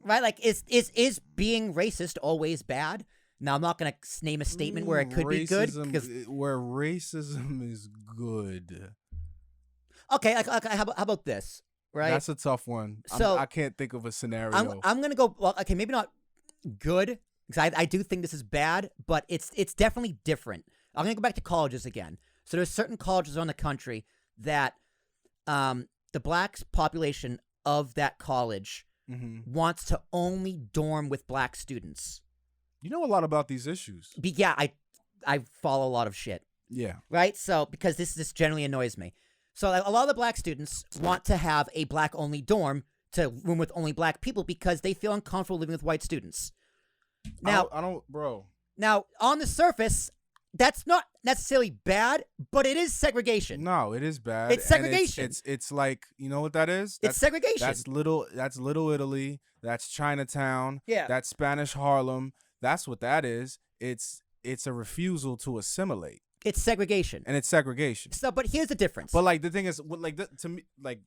right? Like, is being racist always bad? Now, I'm not going to name a statement where it could be good. Where racism is good. Okay, how about this, right? That's a tough one. So I can't think of a scenario. I'm going to go, well, okay, maybe not good, because I do think this is bad, but it's definitely different. I'm going to go back to colleges again. So there's certain colleges around the country that the black population of that college wants to only dorm with black students. You know a lot about these issues. Yeah, I follow a lot of shit. Yeah. Right? So, because this generally annoys me. So, a lot of the black students want to have a black-only dorm to room with only black people because they feel uncomfortable living with white students. Now, I don't, bro. Now, on the surface, that's not necessarily bad, but it is segregation. No, it is bad. It's segregation. And it's like, you know what that is? It's segregation. That's Little Italy. That's Chinatown. Yeah. That's Spanish Harlem. That's what that is. It's a refusal to assimilate. It's segregation. And it's segregation. So, but here's the difference. But like the thing is, like to me, like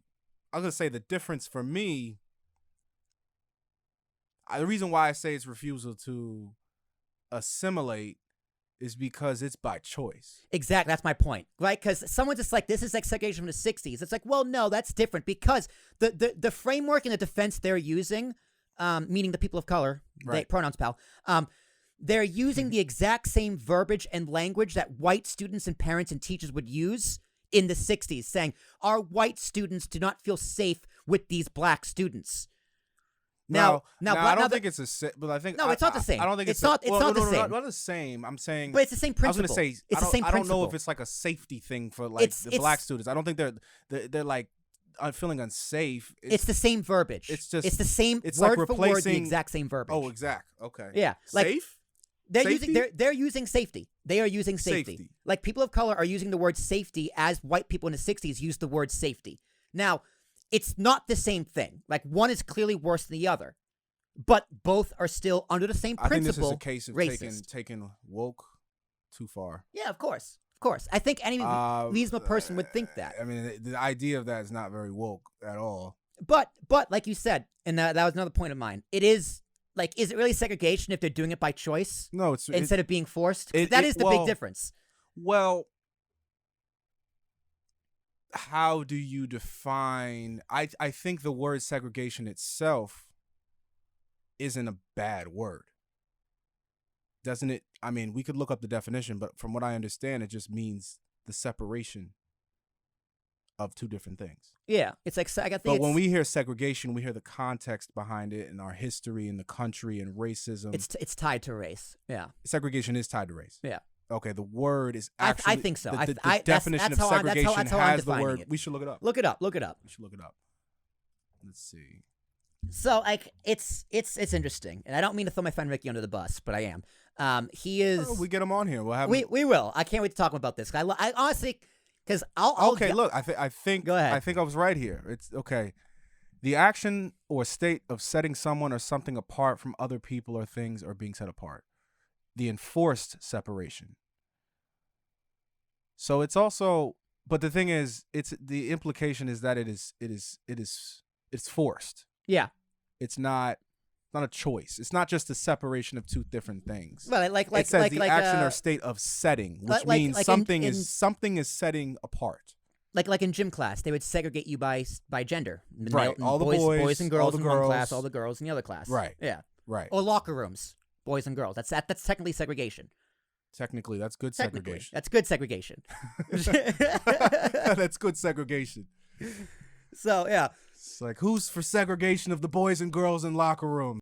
I'm gonna say the difference for me. The reason why I say it's refusal to assimilate is because it's by choice. Exactly. That's my point, right? Because someone's just like, this is like segregation from the 60s. It's like, well, no, that's different because the framework and the defense they're using, meaning the people of color, right. Pronouns, pal, they're using the exact same verbiage and language that white students and parents and teachers would use in the 60s, saying, our white students do not feel safe with these black students. Now, I don't think it's but I think it's not the same. I don't think it's not the same. Not the same. I'm saying, but it's the same principle. I was gonna say, it's the same principle. I don't know principle. if it's like a safety thing for like the black students. I don't think they're like feeling unsafe. It's the same verbiage. It's just the same it's word like for word, the exact same verbiage. Oh, exact. Okay. Yeah. Safe. They're using safety. They are using safety. Like people of color are using the word safety as white people in the 60s used the word safety. Now, it's not the same thing. Like one is clearly worse than the other. But both are still under the same principle. I think this is a case of taking woke too far. Yeah, of course. Of course. I think any reasonable person would think that. I mean, the idea of that is not very woke at all. But like you said, and that was another point of mine, it is, like, is it really segregation if they're doing it by choice? No, instead of being forced? That is the big difference. Well, how do you define... I think the word segregation itself isn't a bad word. Doesn't it? I mean, we could look up the definition, but from what I understand, it just means the separation of two different things. Yeah, it's like But when we hear segregation, we hear the context behind it and our history and the country and racism. It's tied to race. Yeah, segregation is tied to race. Yeah. Okay, the word is actually... I think so. The definition of segregation has the word... It. We should look it up. Look it up. We should look it up. Let's see. So, like, it's interesting, and I don't mean to throw my friend Ricky under the bus, but I am. He is... Oh, we get him on here. We'll have him... We will. I can't wait to talk about this. I honestly... Because I'll... Okay, look, I think... Go ahead. I think I was right here. It's... Okay. The action or state of setting someone or something apart from other people or things or being set apart. The enforced separation. So it's also... But the thing is, the implication is that it's forced. Yeah. It's not a choice. It's not just a separation of two different things. Well, it says the action or state of setting, which means something is setting apart. Like in gym class, they would segregate you by gender. Right. All the boys and girls in one class, all the girls in the other class. Right. Yeah. Right. Or locker rooms, boys and girls. That's technically segregation. Technically, that's good segregation. That's good segregation. That's good segregation. So, yeah. It's like, who's for segregation of the boys and girls in locker rooms?